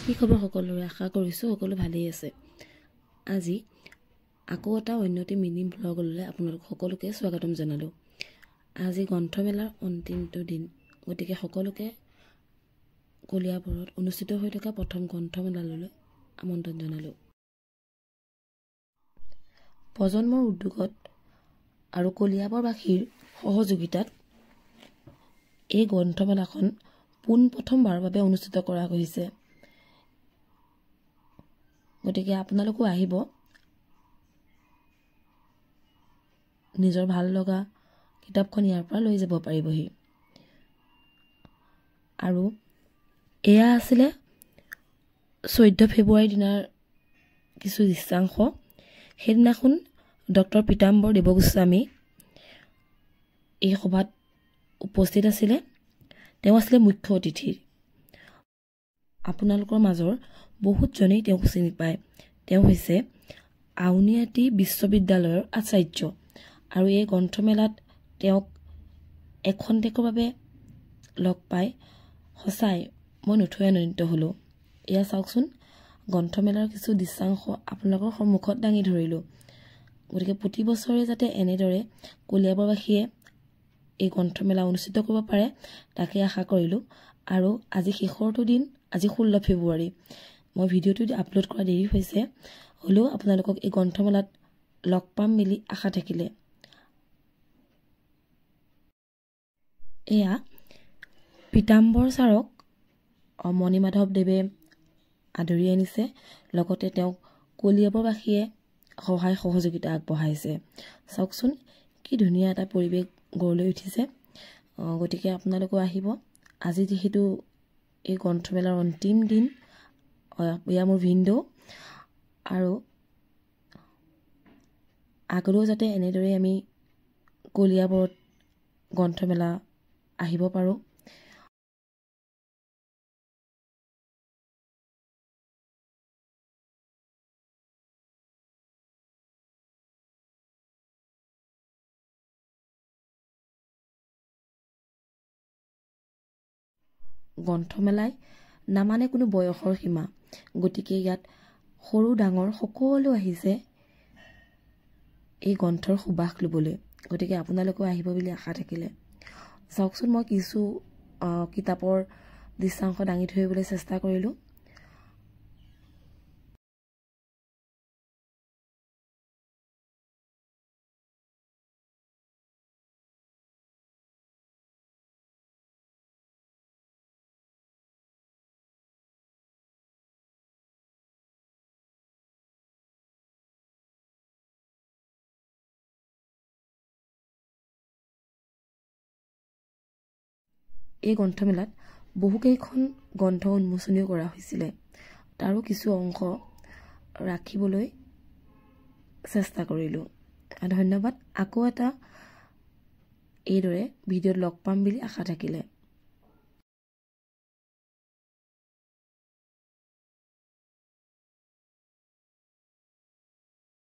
কি খবৰ সকলোৰে আশা কৰিছোঁ সকলো ভালেই আছে। আজি আকৌ এটা অন্যটি মিনি ব্লগলৈ আপোনালোক সকলোকে স্বাগতম জনালোঁ। আজি গ্ৰন্থমেলাৰ অন্তিমটো দিন, গতিকে সকলোকে কলিয়াবৰত অনুষ্ঠিত হৈ থকা প্ৰথম গ্ৰন্থমেলালৈ আমন্ত্ৰণ জনালোঁ। প্ৰজন্মৰ উদ্যোগত আৰু কলিয়াবৰবাসীৰ সহযোগিতাত এই গ্ৰন্থমেলাখন পোনপ্ৰথমবাৰৰ বাবে অনুষ্ঠিত কৰা হৈছে। গতিকে আপোনালোকো আহিব, নিজৰ ভাল লগা কিতাপখন ইয়াৰ পৰা লৈ যাব পাৰিবহি। আৰু এয়া আছিলে 14 ফেব্ৰুৱাৰী দিনাৰ কিছু দৃশ্যাংশ। সেইদিনাখন ডক্টৰ পীতাম্বৰ দেৱগোস্বামী এই সভাত উপস্থিত আছিলে। তেওঁ আছিলে মুখ্য অতিথি। আপোনালোকৰ মাজৰ বহুতজনেই তেওঁক চিনি পায়। তেওঁ হৈছে আউনীআটী বিশ্ববিদ্যালয়ৰ আচাৰ্য আৰু এই গ্ৰন্থমেলাত তেওঁক এখন্তেকৰ বাবে লগ পাই সঁচাই মই নথৈ আনন্দিত হ'লোঁ। এয়া চাওকচোন, গ্ৰন্থমেলাৰ কিছু দৃশ্যাংশ আপোনালোকৰ সন্মুখত দাঙি ধৰিলোঁ। গতিকে প্ৰতি বছৰে যাতে এনেদৰে কলিয়াবৰবাসীয়ে এই গ্ৰন্থমেলা অনুষ্ঠিত কৰিব পাৰে তাকে আশা কৰিলোঁ। আৰু আজি শেষৰটো দিন, আজি 16 ফেব্ৰুৱাৰী। মই ভিডিঅ'টো আপলোড কৰা দেৰি হৈছে, হ'লেও আপোনালোকক এই গ্ৰন্থমেলাত লগ পাম বুলি আশা থাকিলে। এয়া পীতাম্বৰ ছাৰক মণিমাধৱদেৱে আদৰি আনিছে, লগতে তেওঁক কলিয়াবৰবাসীয়ে সহায় সহযোগিতা আগবঢ়াইছে। চাওকচোন কি ধুনীয়া এটা পৰিৱেশ গঢ় লৈ উঠিছে। গতিকে আপোনালোকো আহিব। আজি যিহেতু এই গ্ৰন্থমেলাৰ অন্তিম দিন, এয়া মোৰ ভিডিঅ', আৰু আগলৈও যাতে এনেদৰে আমি কলিয়াবৰত গ্ৰন্থমেলা আহিব পাৰোঁ। গ্ৰন্থমেলাই নামানে কোনো বয়সৰ সীমা, গতিকে ইয়াত সৰু ডাঙৰ সকলো আহিছে এই গ্ৰন্থৰ সুবাস ল'বলৈ। গতিকে আপোনালোকো আহিব বুলি আশা থাকিলে। চাওকচোন, মই কিছু কিতাপৰ দৃশ্যাংশ দাঙি ধৰিবলৈ চেষ্টা কৰিলোঁ। এই গ্ৰন্থমেলাত বহুকেইখন গ্ৰন্থ উন্মোচনীও কৰা হৈছিলে। তাৰো কিছু অংশ ৰাখিবলৈ চেষ্টা কৰিলোঁ। ধন্যবাদ। আকৌ এটা এইদৰে ভিডিঅ'ত লগ পাম বুলি আশা থাকিলে।